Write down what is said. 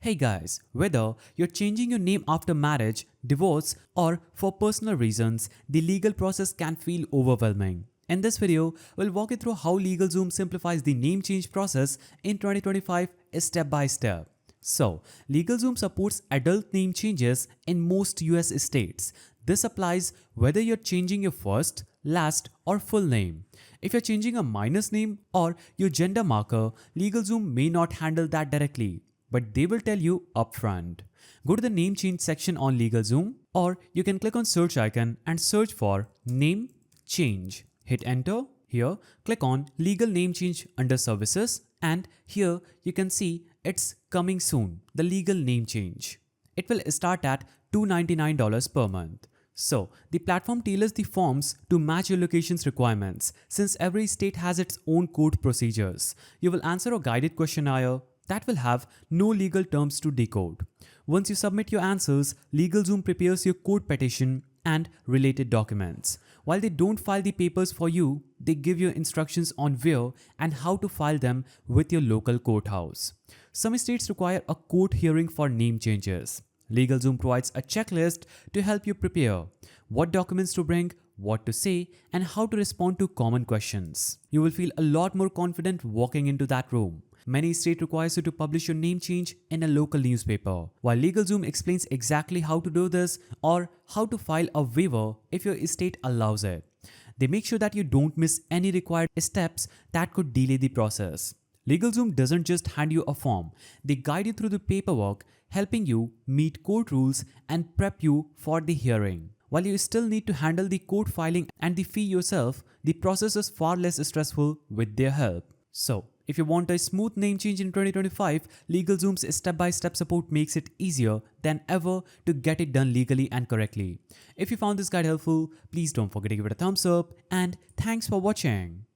Hey guys, whether you're changing your name after marriage, divorce, or for personal reasons, the legal process can feel overwhelming. In this video, we'll walk you through how LegalZoom simplifies the name change process in 2025 step by step. So, LegalZoom supports adult name changes in most US states. This applies whether you're changing your first, last, or full name. If you're changing a minor's name or your gender marker, LegalZoom may not handle that directly, but they will tell you upfront. Go to the name change section on LegalZoom, or you can click on search icon and search for name change. Hit enter. Here, click on legal name change under services, and here you can see it's coming soon, the legal name change. It will start at $299 per month. So, the platform tailors the forms to match your location's requirements since every state has its own code procedures. You will answer a guided questionnaire that will have no legal terms to decode. Once you submit your answers, LegalZoom prepares your court petition and related documents. While they don't file the papers for you, they give you instructions on where and how to file them with your local courthouse. Some states require a court hearing for name changes. LegalZoom provides a checklist to help you prepare what documents to bring, what to say, and how to respond to common questions. You will feel a lot more confident walking into that room. Many states require you to publish your name change in a local newspaper, while LegalZoom explains exactly how to do this or how to file a waiver if your state allows it. They make sure that you don't miss any required steps that could delay the process. LegalZoom doesn't just hand you a form, they guide you through the paperwork, helping you meet court rules and prep you for the hearing. While you still need to handle the court filing and the fee yourself, the process is far less stressful with their help. So, if you want a smooth name change in 2025, LegalZoom's step-by-step support makes it easier than ever to get it done legally and correctly. If you found this guide helpful, please don't forget to give it a thumbs up, and thanks for watching.